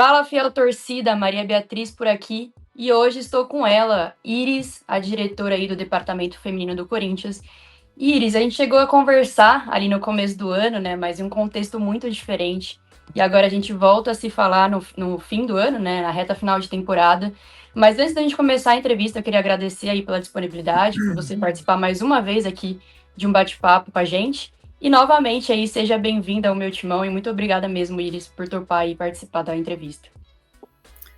Fala, fiel torcida, Maria Beatriz por aqui. E hoje estou com ela, Iris, a diretora aí do Departamento Feminino do Corinthians. Iris, a gente chegou a conversar ali no começo do ano, né? Mas em um contexto muito diferente. E agora a gente volta a se falar no fim do ano, né? Na reta final de temporada. Mas antes da gente começar a entrevista, eu queria agradecer aí pela disponibilidade, por você participar mais uma vez aqui de um bate-papo com a gente. E novamente aí, seja bem-vinda ao meu timão e muito obrigada mesmo, Iris, por topar e participar da entrevista.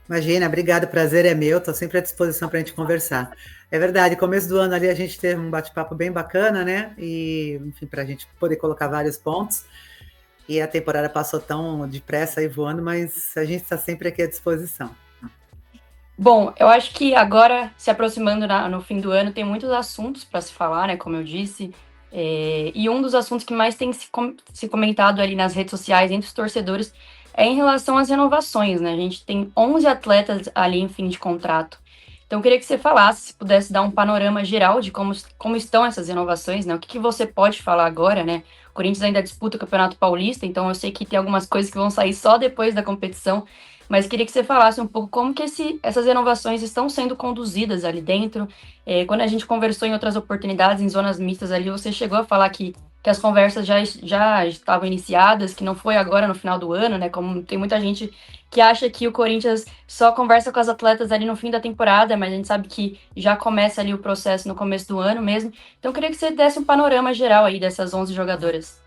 Imagina, obrigado, o prazer é meu, estou sempre à disposição para a gente conversar. É verdade, começo do ano ali a gente teve um bate-papo bem bacana, né? E, enfim, para a gente poder colocar vários pontos. E a temporada passou tão depressa e voando, mas a gente está sempre aqui à disposição. Bom, eu acho que agora, se aproximando no fim do ano, tem muitos assuntos para se falar, né? Como eu disse. E um dos assuntos que mais tem se comentado ali nas redes sociais entre os torcedores é em relação às renovações, né? A gente tem 11 atletas ali em fim de contrato. Então, eu queria que você falasse, se pudesse dar um panorama geral de como estão essas renovações, né? O que você pode falar agora, né? O Corinthians ainda disputa o Campeonato Paulista, então eu sei que tem algumas coisas que vão sair só depois da competição, mas queria que você falasse um pouco como que essas renovações estão sendo conduzidas ali dentro. Quando a gente conversou em outras oportunidades, em zonas mistas ali, você chegou a falar que as conversas já estavam iniciadas, que não foi agora no final do ano, né? Como tem muita gente que acha que o Corinthians só conversa com as atletas ali no fim da temporada, mas a gente sabe que já começa ali o processo no começo do ano mesmo. Então, eu queria que você desse um panorama geral aí dessas 11 jogadoras.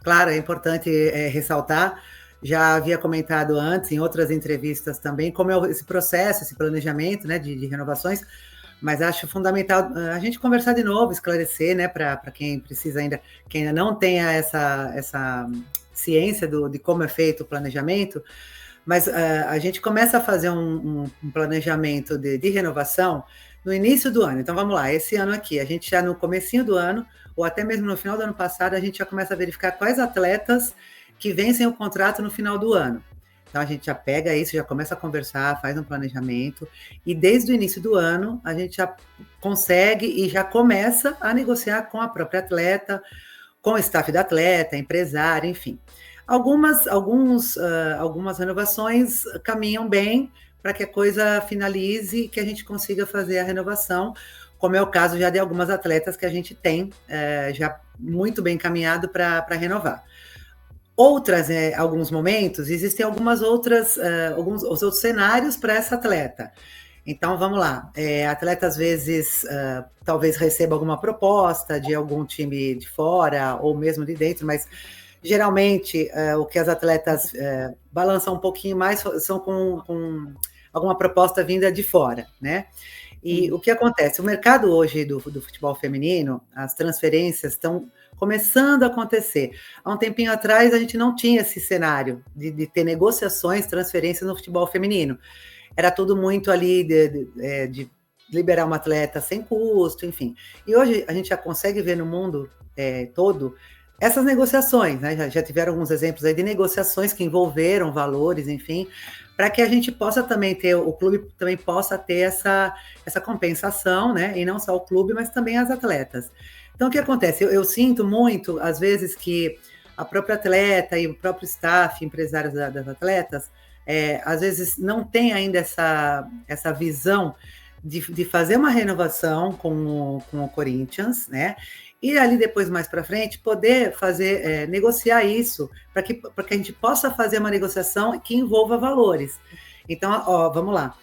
Claro, é importante ressaltar, já havia comentado antes, em outras entrevistas também, como é esse processo, esse planejamento, né, de renovações, mas acho fundamental a gente conversar de novo, esclarecer, né, para quem precisa ainda, quem ainda não tenha essa ciência de como é feito o planejamento, mas a gente começa a fazer um planejamento de renovação no início do ano. Então vamos lá, esse ano aqui, a gente já no comecinho do ano, ou até mesmo no final do ano passado, a gente já começa a verificar quais atletas que vencem o contrato no final do ano. Então a gente já pega isso, já começa a conversar, faz um planejamento, e desde o início do ano a gente já consegue e já começa a negociar com a própria atleta, com o staff da atleta, empresário, enfim. Algumas renovações caminham bem para que a coisa finalize e que a gente consiga fazer a renovação, como é o caso já de algumas atletas que a gente tem já muito bem encaminhado para renovar. Alguns momentos, existem alguns outros cenários para essa atleta. Então, vamos lá. A atleta, às vezes, talvez receba alguma proposta de algum time de fora ou mesmo de dentro, mas geralmente o que as atletas balançam um pouquinho mais são com alguma proposta vinda de fora, né? E o que acontece? O mercado hoje do futebol feminino, as transferências estão começando a acontecer. Há um tempinho atrás, a gente não tinha esse cenário de ter negociações, transferências no futebol feminino. Era tudo muito ali de liberar uma atleta sem custo, enfim. E hoje a gente já consegue ver no mundo todo essas negociações, né? Já tiveram alguns exemplos aí de negociações que envolveram valores, enfim, para que a gente possa também ter, o clube também possa ter essa compensação, né? E não só o clube, mas também as atletas. Então, o que acontece? Eu sinto muito, às vezes, que a própria atleta e o próprio staff, empresários das atletas, às vezes não tem ainda essa visão de fazer uma renovação com o Corinthians, né? E ali depois, mais para frente, poder fazer, negociar isso para que a gente possa fazer uma negociação que envolva valores. Então, ó, vamos lá.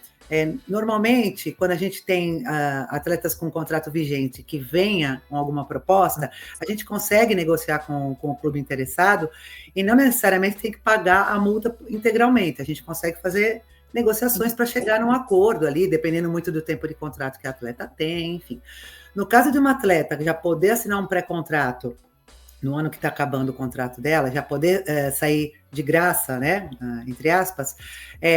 Normalmente, quando a gente tem atletas com contrato vigente que venha com alguma proposta, a gente consegue negociar com o clube interessado e não necessariamente tem que pagar a multa integralmente. A gente consegue fazer negociações para chegar num acordo ali, dependendo muito do tempo de contrato que a atleta tem, enfim. No caso de uma atleta já poder assinar um pré-contrato no ano que está acabando o contrato dela, já poder sair de graça, né, entre aspas,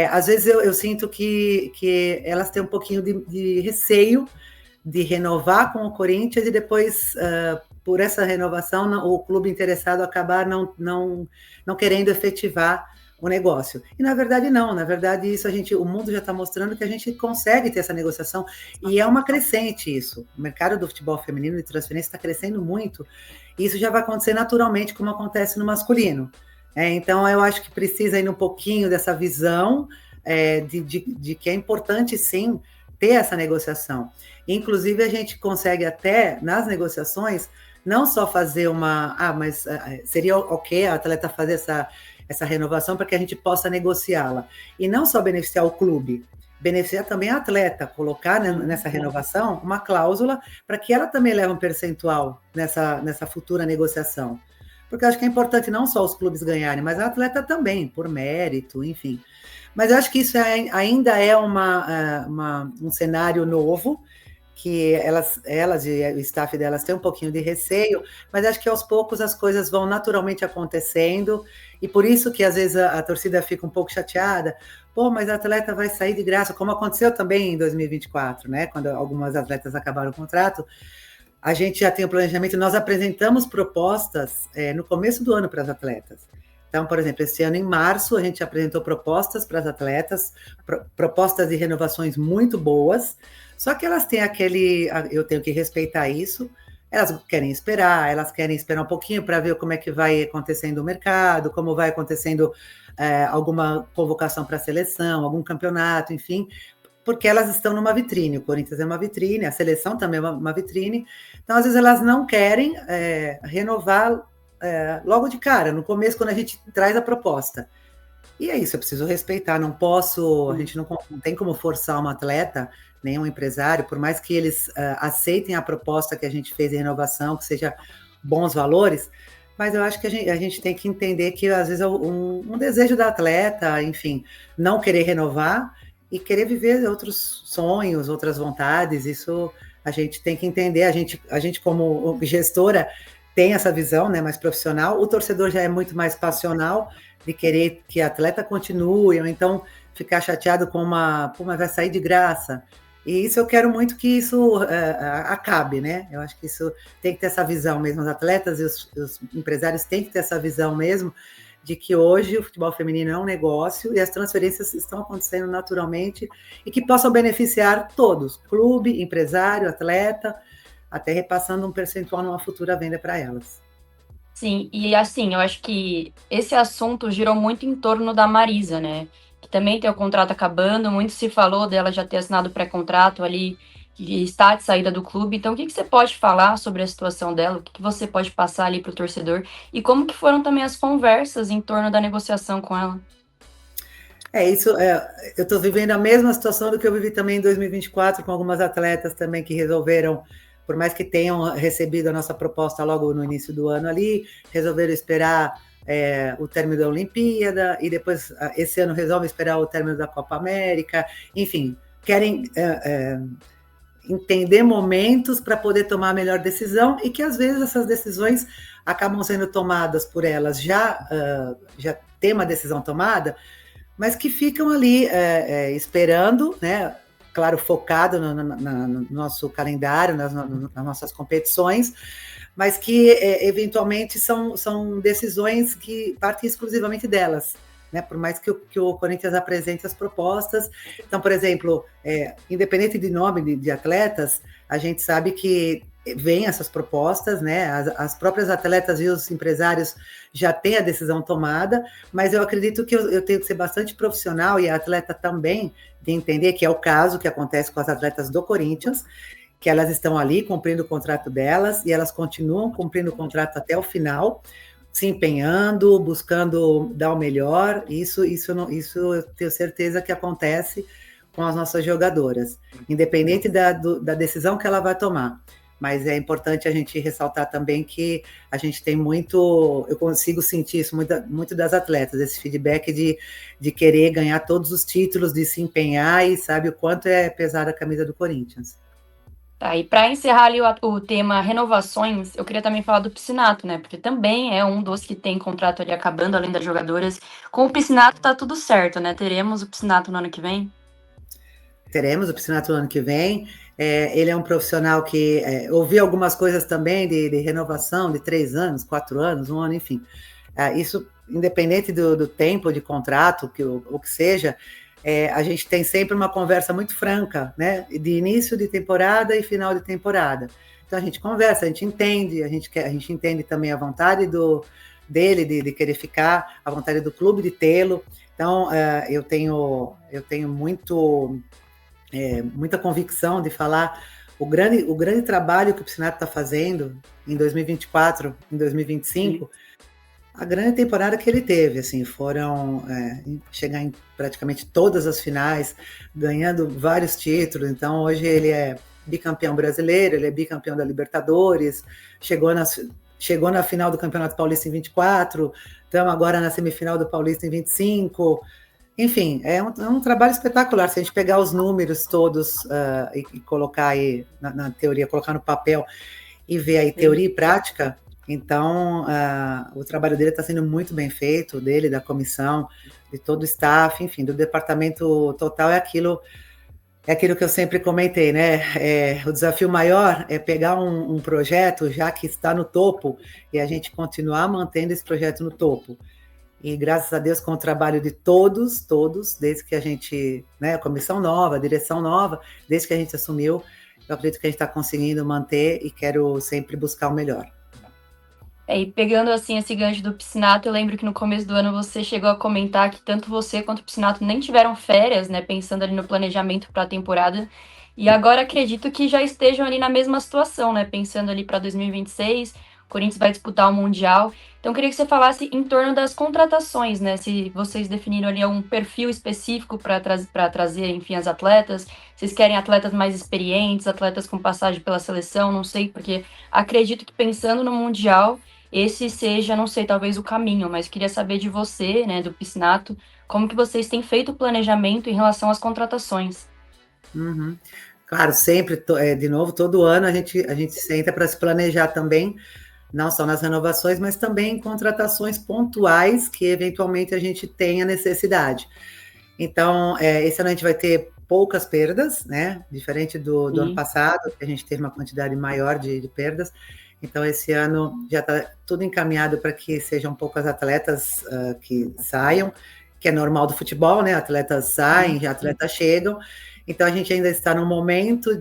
às vezes eu sinto que elas têm um pouquinho de receio de renovar com o Corinthians e depois, por essa renovação, o clube interessado acabar não querendo efetivar o negócio. E na verdade não, na verdade o mundo já está mostrando que a gente consegue ter essa negociação e é uma crescente isso. O mercado do futebol feminino de transferência está crescendo muito e isso já vai acontecer naturalmente como acontece no masculino. Então, eu acho que precisa ir um pouquinho dessa visão de que é importante, sim, ter essa negociação. Inclusive, a gente consegue até, nas negociações, não só fazer mas seria ok a atleta fazer essa renovação para que a gente possa negociá-la. E não só beneficiar o clube, beneficiar também a atleta, colocar nessa renovação uma cláusula para que ela também leve um percentual nessa futura negociação. Porque eu acho que é importante não só os clubes ganharem, mas a atleta também, por mérito, enfim. Mas eu acho que isso ainda é um cenário novo, que elas e o staff delas têm um pouquinho de receio, mas acho que aos poucos as coisas vão naturalmente acontecendo, e por isso que às vezes a torcida fica um pouco chateada, mas a atleta vai sair de graça, como aconteceu também em 2024, né? Quando algumas atletas acabaram o contrato, a gente já tem o planejamento, nós apresentamos propostas no começo do ano para as atletas. Então, por exemplo, esse ano, em março, a gente apresentou propostas para as atletas, propostas de renovações muito boas, só que elas têm eu tenho que respeitar isso, elas querem esperar um pouquinho para ver como é que vai acontecendo o mercado, como vai acontecendo alguma convocação para a seleção, algum campeonato, enfim, porque elas estão numa vitrine, o Corinthians é uma vitrine, a seleção também é uma vitrine, então às vezes elas não querem renovar logo de cara, no começo, quando a gente traz a proposta. E é isso, eu preciso respeitar, a gente não tem como forçar uma atleta, nem um empresário, por mais que eles aceitem a proposta que a gente fez de renovação, que seja bons valores, mas eu acho que a gente tem que entender que às vezes é um desejo da atleta, enfim, não querer renovar e querer viver outros sonhos, outras vontades, isso a gente tem que entender, a gente como gestora tem essa visão, né, mais profissional, o torcedor já é muito mais passional, de querer que a atleta continue, ou então ficar chateado com mas vai sair de graça. E isso eu quero muito que isso acabe, né? Eu acho que isso tem que ter essa visão mesmo, os atletas e os empresários têm que ter essa visão mesmo, de que hoje o futebol feminino é um negócio e as transferências estão acontecendo naturalmente e que possam beneficiar todos, clube, empresário, atleta, até repassando um percentual numa futura venda para elas. Sim, e assim, eu acho que esse assunto girou muito em torno da Marisa, né? Que também tem o contrato acabando, muito se falou dela já ter assinado o pré-contrato ali, que está de saída do clube. Então, o que você pode falar sobre a situação dela? O que você pode passar ali para o torcedor? E como que foram também as conversas em torno da negociação com ela? Eu estou vivendo a mesma situação do que eu vivi também em 2024, com algumas atletas também que resolveram, por mais que tenham recebido a nossa proposta logo no início do ano ali, resolveram esperar o término da Olimpíada, e depois, esse ano, resolvem esperar o término da Copa América, enfim, querem entender momentos para poder tomar a melhor decisão, e que às vezes essas decisões acabam sendo tomadas por elas, já tem uma decisão tomada, mas que ficam ali esperando, né? Claro, focado no nosso calendário, nas nossas competições, mas que eventualmente são decisões que partem exclusivamente delas, né? Por mais que o Corinthians apresente as propostas. Então, por exemplo, independente de nome de atletas, a gente sabe que vêm essas propostas, né? As próprias atletas e os empresários já têm a decisão tomada, mas eu acredito que eu tenho que ser bastante profissional, e a atleta também, de entender que é o caso que acontece com as atletas do Corinthians, que elas estão ali cumprindo o contrato delas, e elas continuam cumprindo o contrato até o final, se empenhando, buscando dar o melhor. Isso eu tenho certeza que acontece com as nossas jogadoras, independente da decisão que ela vai tomar. Mas é importante a gente ressaltar também que a gente tem eu consigo sentir isso muito das atletas, esse feedback de querer ganhar todos os títulos, de se empenhar, e sabe o quanto é pesada a camisa do Corinthians. Tá, e para encerrar ali o tema renovações, eu queria também falar do Piscinato, né? Porque também é um dos que tem contrato ali acabando, além das jogadoras. Com o Piscinato tá tudo certo, né? Teremos o Piscinato no ano que vem? Teremos o Piscinato no ano que vem. Ele é um profissional que ouvi algumas coisas também de renovação de 3 anos, 4 anos, 1 ano, enfim. Isso, independente do tempo de contrato, o que seja, a gente tem sempre uma conversa muito franca, né? De início de temporada e final de temporada. Então a gente conversa, a gente entende, a gente entende também a vontade dele de querer ficar, a vontade do clube de tê-lo. Então, eu tenho muita convicção de falar o grande trabalho que o Piscinato está fazendo em 2024, em 2025, a grande temporada que ele teve, assim, foram chegar em praticamente todas as finais, ganhando vários títulos. Então, hoje ele é bicampeão brasileiro, ele é bicampeão da Libertadores, chegou na final do Campeonato Paulista em 24, estamos agora na semifinal do Paulista em 25. Enfim, é um trabalho espetacular. Se a gente pegar os números todos e colocar aí na teoria, colocar no papel e ver aí teoria e prática, então o trabalho dele está sendo muito bem feito, dele, da comissão, de todo o staff, enfim, do departamento total. É aquilo que eu sempre comentei, né? O desafio maior é pegar um projeto já que está no topo e a gente continuar mantendo esse projeto no topo. E graças a Deus, com o trabalho de todos, desde que a gente, né, a comissão nova, a direção nova, desde que a gente assumiu, eu acredito que a gente está conseguindo manter e quero sempre buscar o melhor. E pegando assim esse gancho do Piscinato, eu lembro que no começo do ano você chegou a comentar que tanto você quanto o Piscinato nem tiveram férias, né, pensando ali no planejamento para a temporada. E agora acredito que já estejam ali na mesma situação, né, pensando ali para 2026, o Corinthians vai disputar o Mundial. Então queria que você falasse em torno das contratações, né, se vocês definiram ali um perfil específico para trazer, enfim, as atletas, vocês querem atletas mais experientes, atletas com passagem pela seleção, não sei, porque acredito que pensando no Mundial esse seja, não sei, talvez o caminho, mas queria saber de você, né, do Piscinato, como que vocês têm feito o planejamento em relação às contratações. Uhum. Claro, sempre, de novo, todo ano a gente senta para se planejar também, não só nas renovações, mas também em contratações pontuais que eventualmente a gente tenha necessidade. Então, esse ano a gente vai ter poucas perdas, né? Diferente do ano passado, que a gente teve uma quantidade maior de perdas. Então, esse ano já está tudo encaminhado para que sejam poucas atletas que saiam, que é normal do futebol, né? Atletas saem, atletas chegam. Então, a gente ainda está no momento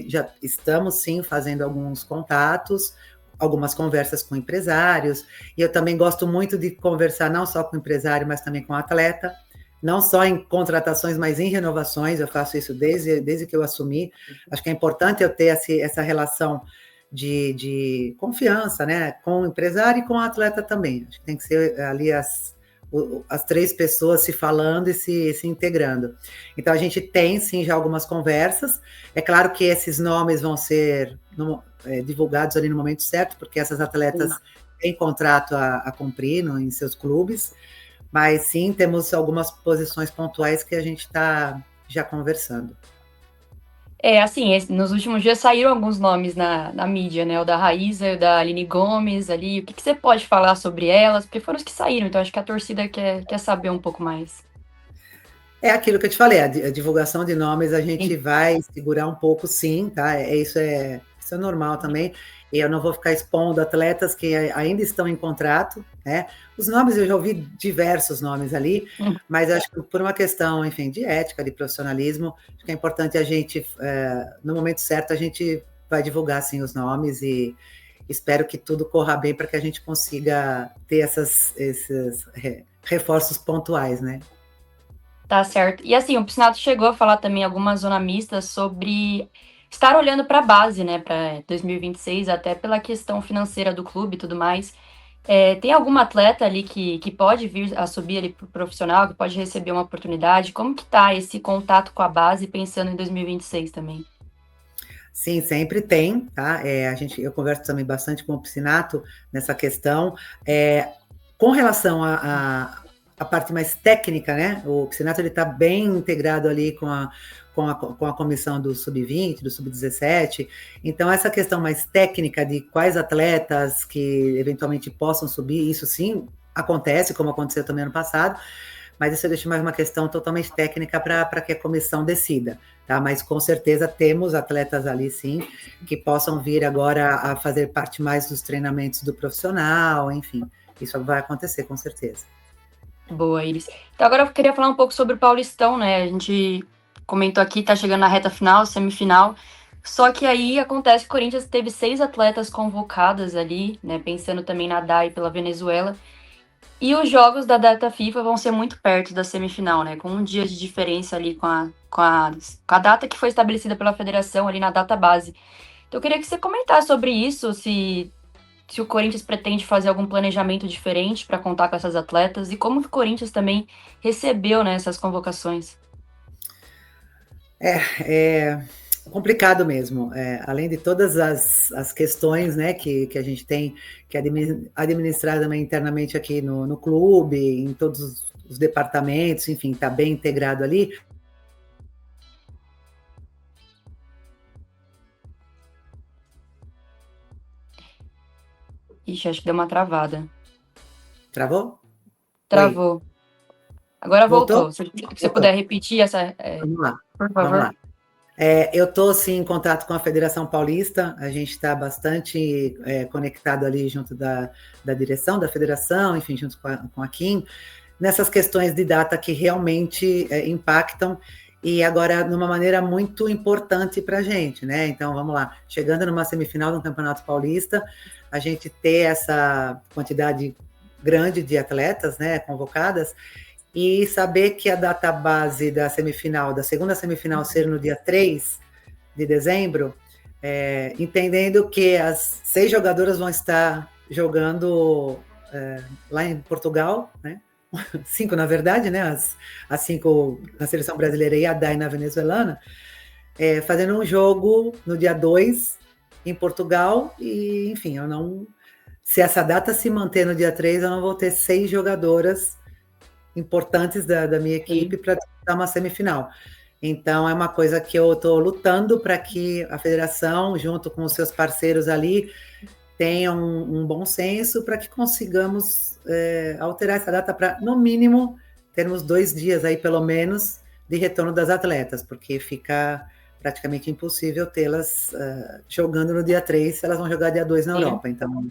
já estamos, sim, fazendo alguns contatos, algumas conversas com empresários. E eu também gosto muito de conversar não só com o empresário, mas também com o atleta. Não só em contratações, mas em renovações. Eu faço isso desde que eu assumi. Acho que é importante eu ter essa relação de confiança, né, com o empresário e com o atleta também. Acho que tem que ser ali as três pessoas se falando e se integrando. Então, a gente tem, sim, já algumas conversas. É claro que esses nomes vão ser divulgados ali no momento certo, porque essas atletas têm contrato a cumprir em seus clubes, mas, sim, temos algumas posições pontuais que a gente está já conversando. Assim, nos últimos dias saíram alguns nomes na mídia, né? O da Raíza, o da Aline Gomes ali. O que você pode falar sobre elas? Porque foram os que saíram, então acho que a torcida quer saber um pouco mais. É aquilo que eu te falei, a divulgação de nomes a gente vai segurar um pouco, sim, tá? Isso é normal também. E eu não vou ficar expondo atletas que ainda estão em contrato, né? Os nomes, eu já ouvi diversos nomes ali, mas acho que por uma questão, enfim, de ética, de profissionalismo, acho que é importante a gente, no momento certo, a gente vai divulgar, sim, os nomes e espero que tudo corra bem para que a gente consiga ter esses reforços pontuais, né? Tá certo. E assim, o Piscinato chegou a falar também algumas zona mistas sobre estar olhando para a base, né, para 2026, até pela questão financeira do clube e tudo mais. Tem alguma atleta ali que pode vir a subir ali pro profissional, que pode receber uma oportunidade? Como que tá esse contato com a base pensando em 2026 também? Sim, sempre tem, tá? Eu converso também bastante com o Piscinato nessa questão. Com relação a parte mais técnica, né? O Piscinato ele está bem integrado ali com a comissão do Sub-20, do Sub-17. Então, essa questão mais técnica de quais atletas que eventualmente possam subir, isso sim acontece, como aconteceu também ano passado, mas isso eu deixo mais uma questão totalmente técnica para que a comissão decida, tá? Mas com certeza temos atletas ali, sim, que possam vir agora a fazer parte mais dos treinamentos do profissional, enfim, isso vai acontecer com certeza. Boa, Iris. Então agora eu queria falar um pouco sobre o Paulistão, né? A gente comentou aqui, tá chegando na reta final, semifinal. Só que aí acontece que o Corinthians teve 6 atletas convocadas ali, né? Pensando também na DAI pela Venezuela. E os jogos da data FIFA vão ser muito perto da semifinal, né? Com um dia de diferença ali com a data que foi estabelecida pela federação ali na data base. Então eu queria que você comentasse sobre isso, se o Corinthians pretende fazer algum planejamento diferente para contar com essas atletas e como que o Corinthians também recebeu, né, essas convocações. É complicado mesmo. Além de todas as questões, né, que a gente tem que administrar também internamente aqui no clube, em todos os departamentos, enfim, está bem integrado ali. Ixi, acho que deu uma travada. Travou? Oi, Travou. Agora voltou? voltou. Se você Voltou. puder repetir essa, Vamos lá. por Vamos favor. lá. Eu estou sim em contato com a Federação Paulista, a gente está bastante conectado ali junto da direção da federação, enfim, junto com a Kim, nessas questões de data que realmente impactam e agora numa maneira muito importante para a gente, né? Então vamos lá, chegando numa semifinal do Campeonato Paulista, a gente ter essa quantidade grande de atletas, né, convocadas, e saber que a data base da semifinal, da segunda semifinal, ser no dia 3 de dezembro, entendendo que as 6 jogadoras vão estar jogando lá em Portugal, né? 5, na verdade, né? As 5 na seleção brasileira e a Dai na venezuelana, fazendo um jogo no dia 2 em Portugal, e enfim, eu não. Se essa data se manter no dia 3, eu não vou ter 6 jogadoras importantes da minha equipe para disputar uma semifinal. Então, é uma coisa que eu estou lutando para que a federação, junto com os seus parceiros ali, tenha um bom senso para que consigamos alterar essa data para, no mínimo, termos 2 dias aí, pelo menos, de retorno das atletas, porque fica praticamente impossível tê-las jogando no dia 3, se elas vão jogar dia 2 na Europa. Então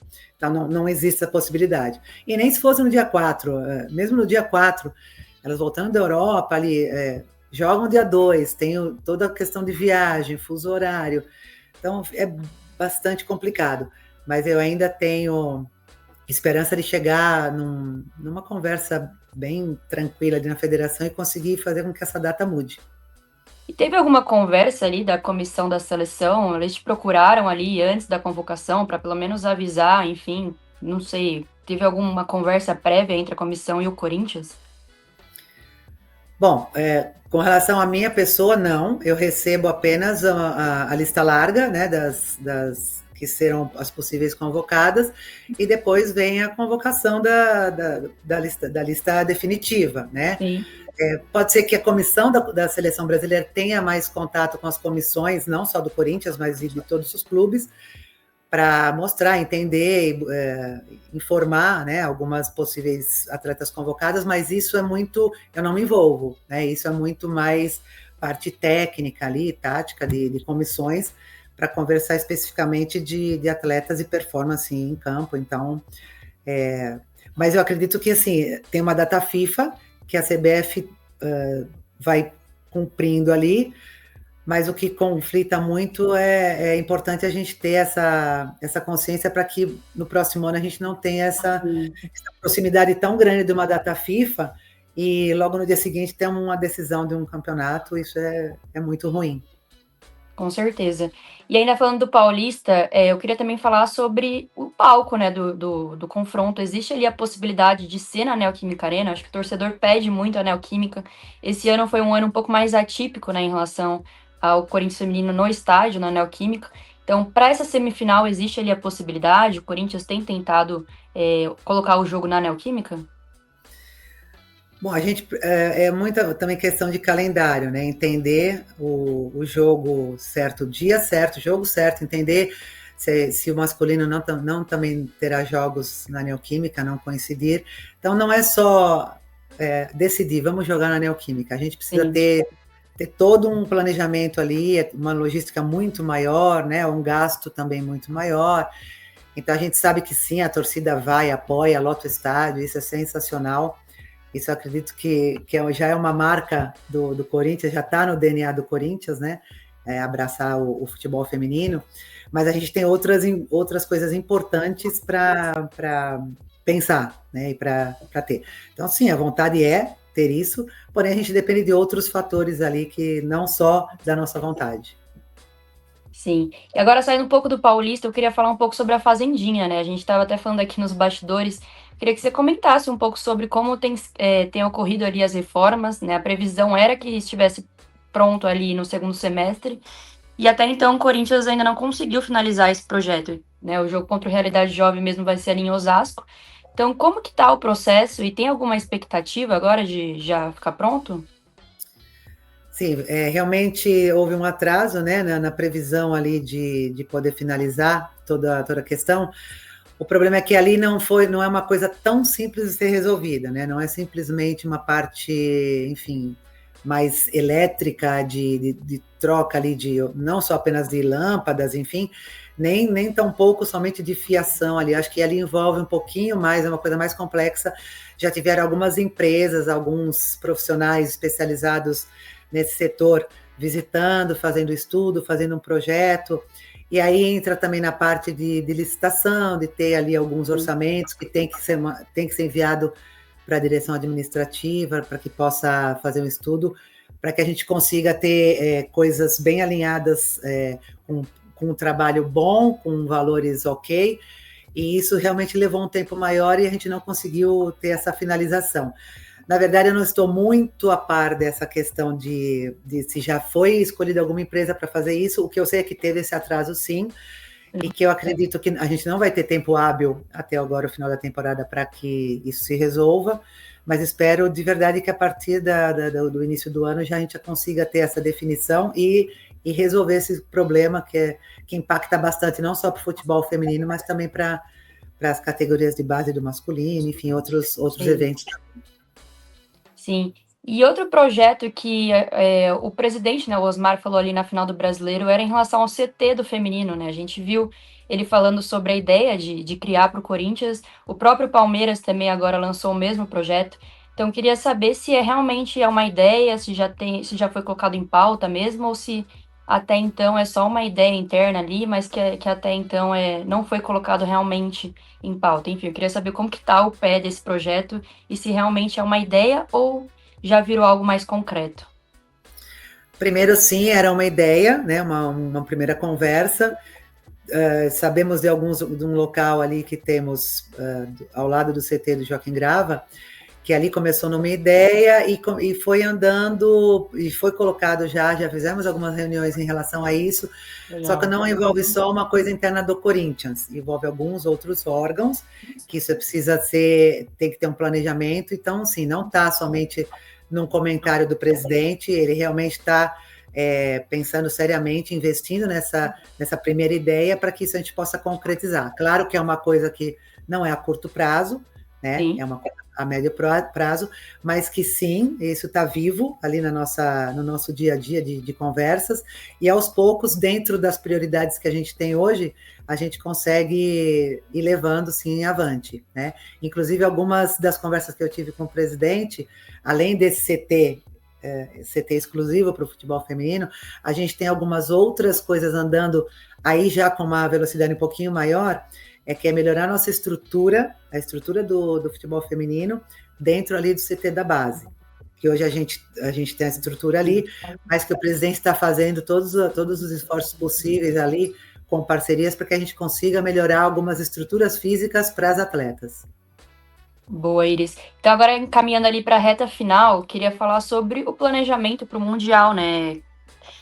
não existe essa possibilidade. E nem se fosse no dia 4, mesmo no dia 4, elas voltando da Europa ali, jogam dia 2, tem toda a questão de viagem, fuso horário. Então é bastante complicado. Mas eu ainda tenho esperança de chegar numa conversa bem tranquila ali na federação e conseguir fazer com que essa data mude. E teve alguma conversa ali da comissão da seleção? Eles te procuraram ali antes da convocação para pelo menos avisar, enfim, não sei. Teve alguma conversa prévia entre a comissão e o Corinthians? Bom, com relação à minha pessoa, não. Eu recebo apenas a lista larga, né, das que serão as possíveis convocadas, e depois vem a convocação da lista definitiva, né? Sim. Pode ser que a comissão da seleção brasileira tenha mais contato com as comissões, não só do Corinthians, mas de todos os clubes, para mostrar, entender, informar, né, algumas possíveis atletas convocadas, mas isso é muito, eu não me envolvo, né, isso é muito mais parte técnica ali, tática de comissões, para conversar especificamente de atletas e performance em campo, então, mas eu acredito que, assim, tem uma data FIFA, que a CBF vai cumprindo ali, mas o que conflita muito é importante a gente ter essa consciência para que no próximo ano a gente não tenha essa proximidade tão grande de uma data FIFA e logo no dia seguinte ter uma decisão de um campeonato, isso é muito ruim. Com certeza. E ainda falando do Paulista, eu queria também falar sobre o palco, né, do confronto. Existe ali a possibilidade de ser na Neoquímica Arena? Acho que o torcedor pede muito a Neoquímica. Esse ano foi um ano um pouco mais atípico, né, em relação ao Corinthians feminino no estádio, na Neoquímica. Então, para essa semifinal, existe ali a possibilidade? O Corinthians tem tentado colocar o jogo na Neoquímica? Bom, a gente muita também questão de calendário, né? Entender o jogo certo, o dia certo, o jogo certo, entender se o masculino não também terá jogos na Neoquímica, não coincidir. Então não é só decidir, vamos jogar na Neoquímica. A gente precisa ter todo um planejamento ali, uma logística muito maior, né? Um gasto também muito maior. Então a gente sabe que sim, a torcida vai, apoia, lota o estádio, isso é sensacional. Isso eu acredito que já é uma marca do Corinthians, já está no DNA do Corinthians, né? abraçar o futebol feminino, mas a gente tem outras coisas importantes para pensar, né, e para ter. Então, sim, a vontade é ter isso, porém a gente depende de outros fatores ali que não só da nossa vontade. Sim. E agora, saindo um pouco do Paulista, eu queria falar um pouco sobre a Fazendinha, né? A gente estava até falando aqui nos bastidores. Queria que você comentasse um pouco sobre como tem ocorrido ali as reformas, né? A previsão era que estivesse pronto ali no segundo semestre, e até então o Corinthians ainda não conseguiu finalizar esse projeto, né? O jogo contra o Realidade Jovem mesmo vai ser ali em Osasco. Então, como que tá o processo e tem alguma expectativa agora de já ficar pronto? Sim, realmente houve um atraso, né, na previsão ali de poder finalizar toda a questão. O problema é que ali não é uma coisa tão simples de ser resolvida, né? Não é simplesmente uma parte, enfim, mais elétrica de troca ali não só apenas de lâmpadas, enfim, nem tão pouco somente de fiação ali. Acho que ali envolve um pouquinho mais, é uma coisa mais complexa. Já tiveram algumas empresas, alguns profissionais especializados nesse setor visitando, fazendo estudo, fazendo um projeto. E aí entra também na parte de licitação, de ter ali alguns orçamentos que tem que ser enviado para a direção administrativa, para que possa fazer um estudo, para que a gente consiga ter coisas bem alinhadas, com um trabalho bom, com valores ok, e isso realmente levou um tempo maior e a gente não conseguiu ter essa finalização. Na verdade, eu não estou muito a par dessa questão de se já foi escolhida alguma empresa para fazer isso. O que eu sei é que teve esse atraso, sim, e que eu acredito que a gente não vai ter tempo hábil até agora, o final da temporada, para que isso se resolva, mas espero de verdade que a partir do início do ano já a gente consiga ter essa definição e resolver esse problema que impacta bastante, não só para o futebol feminino, mas também para as categorias de base do masculino, enfim, outros eventos. Sim. E outro projeto que o presidente, né, o Osmar, falou ali na final do Brasileiro era em relação ao CT do feminino, né? A gente viu ele falando sobre a ideia de criar para o Corinthians. O próprio Palmeiras também agora lançou o mesmo projeto. Então, eu queria saber se realmente é uma ideia, se já foi colocado em pauta mesmo, ou se até então é só uma ideia interna ali, mas que até então não foi colocado realmente em pauta. Enfim, eu queria saber como que está o pé desse projeto e se realmente é uma ideia ou já virou algo mais concreto. Primeiro, sim, era uma ideia, né, uma primeira conversa. Sabemos de um local ali que temos ao lado do CT do Joaquim Grava, que ali começou numa ideia e foi andando e foi colocado já fizemos algumas reuniões em relação a isso. Legal. Só que não envolve só uma coisa interna do Corinthians, envolve alguns outros órgãos, que isso tem que ter um planejamento. Então, assim, não está somente num comentário do presidente, ele realmente está pensando seriamente, investindo nessa primeira ideia para que isso a gente possa concretizar. Claro que é uma coisa que não é a curto prazo, né? Sim. É uma coisa a médio prazo, mas que sim, isso está vivo ali no nosso dia a dia de conversas, e aos poucos, dentro das prioridades que a gente tem hoje, a gente consegue ir levando sim avante, né? Inclusive, algumas das conversas que eu tive com o presidente, além desse CT exclusivo para o futebol feminino, a gente tem algumas outras coisas andando aí já com uma velocidade um pouquinho maior, que é melhorar a estrutura do futebol feminino dentro ali do CT da base, que hoje a gente tem a estrutura ali, mas que o presidente está fazendo todos os esforços possíveis ali, com parcerias, para que a gente consiga melhorar algumas estruturas físicas para as atletas. Boa, Iris. Então, agora encaminhando ali para a reta final, queria falar sobre o planejamento para o Mundial, né?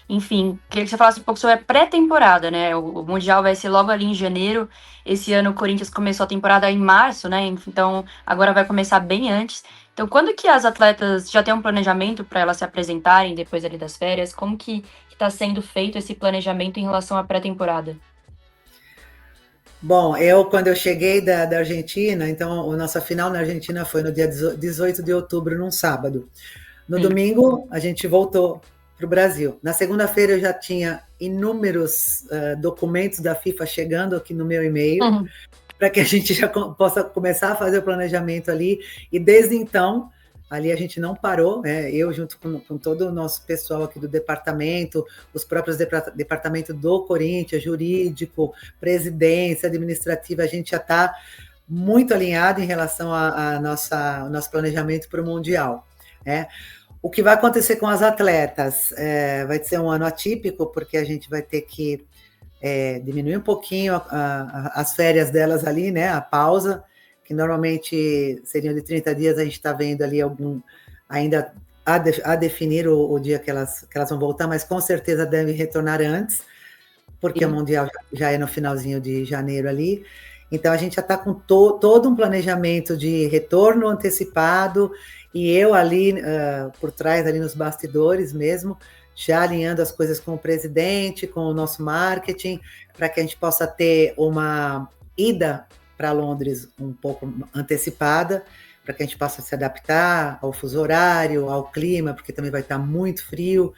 Enfim, queria que você falasse um pouco sobre a pré-temporada, né? O Mundial vai ser logo ali em janeiro. Esse ano o Corinthians começou a temporada em março, né? Então agora vai começar bem antes. Então, quando que as atletas já têm um planejamento para elas se apresentarem depois ali das férias? Como que está sendo feito esse planejamento em relação à pré-temporada? Bom, quando eu cheguei da Argentina, então a nossa final na Argentina foi no dia 18 de outubro, num sábado. No domingo, a gente voltou para o Brasil. Na segunda-feira eu já tinha inúmeros documentos da FIFA chegando aqui no meu e-mail, para que a gente já possa começar a fazer o planejamento ali, e desde então Ali a gente não parou, né? Eu junto com todo o nosso pessoal aqui do departamento, os próprios departamento do Corinthians, jurídico, presidência, administrativa, a gente já está muito alinhado em relação ao nosso planejamento para o Mundial, né? O que vai acontecer com as atletas? Vai ser um ano atípico, porque a gente vai ter que diminuir um pouquinho as férias delas ali, né? A pausa, que normalmente seriam de 30 dias, a gente está vendo ali ainda a definir o dia que elas vão voltar, mas com certeza devem retornar antes, porque o Mundial já é no finalzinho de janeiro ali. Então, a gente já está com todo um planejamento de retorno antecipado, e eu ali por trás, ali nos bastidores mesmo, já alinhando as coisas com o presidente, com o nosso marketing, para que a gente possa ter uma ida para Londres um pouco antecipada, para que a gente possa se adaptar ao fuso horário, ao clima, porque também vai estar muito frio,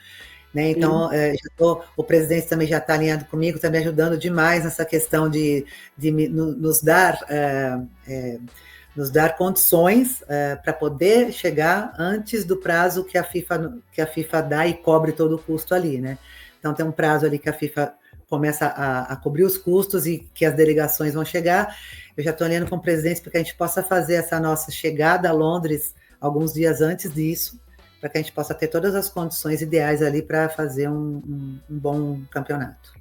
né? Então, o presidente também já está alinhado comigo, está me ajudando demais nessa questão de nos dar condições para poder chegar antes do prazo que a FIFA dá e cobre todo o custo ali, né? Então, tem um prazo ali que a FIFA começa a cobrir os custos e que as delegações vão chegar. Eu já estou alinhando com o presidente para que a gente possa fazer essa nossa chegada a Londres alguns dias antes disso, para que a gente possa ter todas as condições ideais ali para fazer um bom campeonato.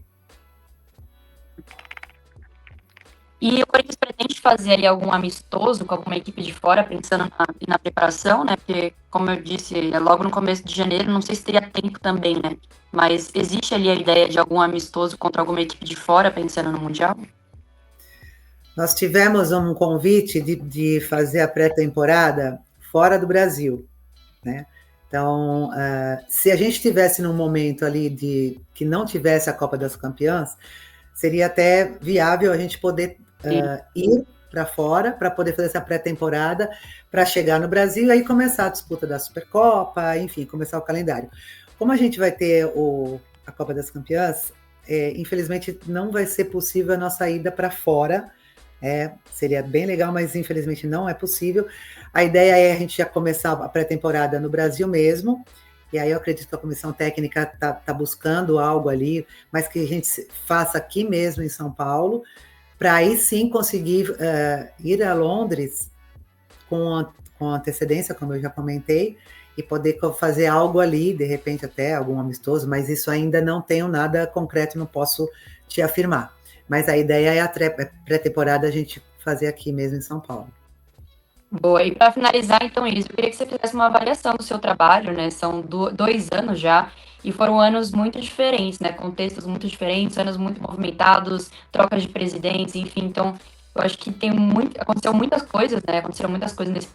E o Corinthians pretende fazer ali algum amistoso com alguma equipe de fora, pensando na preparação, né? Porque, como eu disse, é logo no começo de janeiro, não sei se teria tempo também, né? Mas existe ali a ideia de algum amistoso contra alguma equipe de fora, pensando no Mundial? Nós tivemos um convite de fazer a pré-temporada fora do Brasil, né? Então, se a gente estivesse num momento ali que não tivesse a Copa das Campeãs, seria até viável a gente poder ir para fora para poder fazer essa pré-temporada, para chegar no Brasil e aí começar a disputa da Supercopa, enfim, começar o calendário. Como a gente vai ter a Copa das Campeãs, infelizmente não vai ser possível a nossa ida para fora. Seria bem legal, mas infelizmente não é possível. A ideia é a gente já começar a pré-temporada no Brasil mesmo, e aí eu acredito que a comissão técnica tá buscando algo ali, mas que a gente faça aqui mesmo em São Paulo, para aí sim conseguir ir a Londres com antecedência, como eu já comentei, e poder fazer algo ali, de repente até algum amistoso, mas isso ainda não tenho nada concreto, não posso te afirmar. Mas a ideia é a pré-temporada a gente fazer aqui mesmo em São Paulo. Boa, e para finalizar, então, Iris, eu queria que você fizesse uma avaliação do seu trabalho, né? São 2 anos já, e foram anos muito diferentes, né? Contextos muito diferentes, anos muito movimentados, trocas de presidentes, enfim. Então, eu acho que aconteceu muitas coisas, né? Aconteceram muitas coisas nesse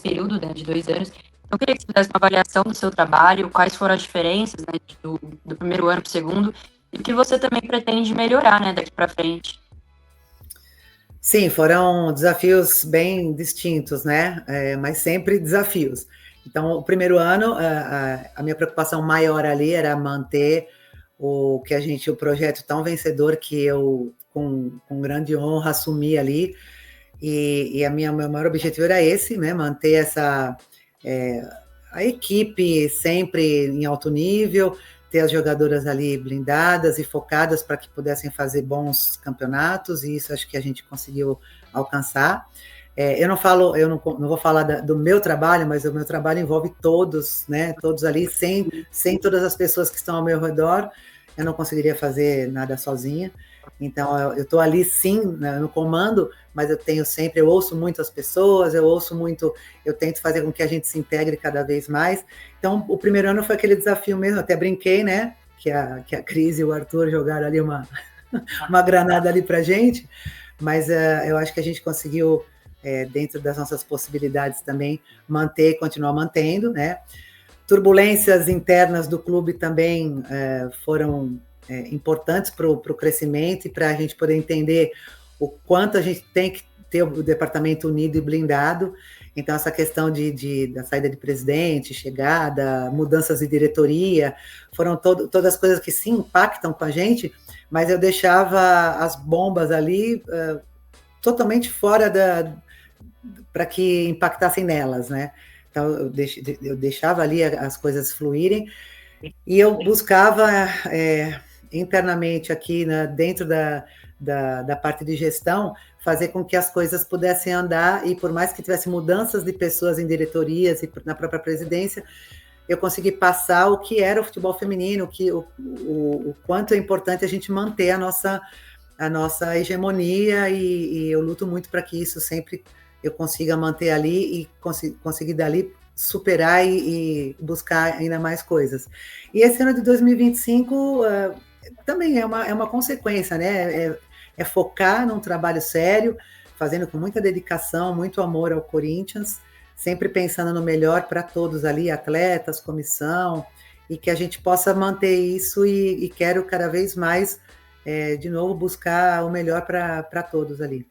período, né, de 2 anos. Então, eu queria que você fizesse uma avaliação do seu trabalho, quais foram as diferenças, né, do primeiro ano para o segundo, e o que você também pretende melhorar, né, daqui para frente. Sim, foram desafios bem distintos, né? Mas sempre desafios. Então, o primeiro ano, a minha preocupação maior ali era manter o projeto tão vencedor que eu, com grande honra, assumi ali. E meu maior objetivo era esse, né? Manter a equipe sempre em alto nível, ter as jogadoras ali blindadas e focadas para que pudessem fazer bons campeonatos, e isso acho que a gente conseguiu alcançar. Eu não vou falar do meu trabalho, mas o meu trabalho envolve todos, né? Todos ali, sem todas as pessoas que estão ao meu redor, eu não conseguiria fazer nada sozinha. Então, eu estou ali sim, né, no comando, mas eu ouço muito as pessoas, eu tento fazer com que a gente se integre cada vez mais. Então, o primeiro ano foi aquele desafio mesmo, até brinquei, né, que a Cris e o Arthur jogaram ali uma granada ali pra gente, mas eu acho que a gente conseguiu, dentro das nossas possibilidades também, continuar mantendo, né. Turbulências internas do clube também foram importantes para o crescimento e para a gente poder entender o quanto a gente tem que ter o departamento unido e blindado. Então, essa questão da saída de presidente, chegada, mudanças de diretoria, foram todas as coisas que se impactam com a gente, mas eu deixava as bombas ali totalmente fora para que impactassem nelas, né? Então, eu deixava ali as coisas fluírem e eu buscava internamente aqui, né, dentro da parte de gestão, fazer com que as coisas pudessem andar, e por mais que tivesse mudanças de pessoas em diretorias e na própria presidência, eu consegui passar o que era o futebol feminino, o quanto é importante a gente manter a nossa hegemonia, e eu luto muito para que isso sempre eu consiga manter ali e conseguir dali superar e buscar ainda mais coisas. E esse ano de 2025 também é uma consequência, né? É focar num trabalho sério, fazendo com muita dedicação, muito amor ao Corinthians, sempre pensando no melhor para todos ali, atletas, comissão, e que a gente possa manter isso, e quero cada vez mais, de novo, buscar o melhor para todos ali.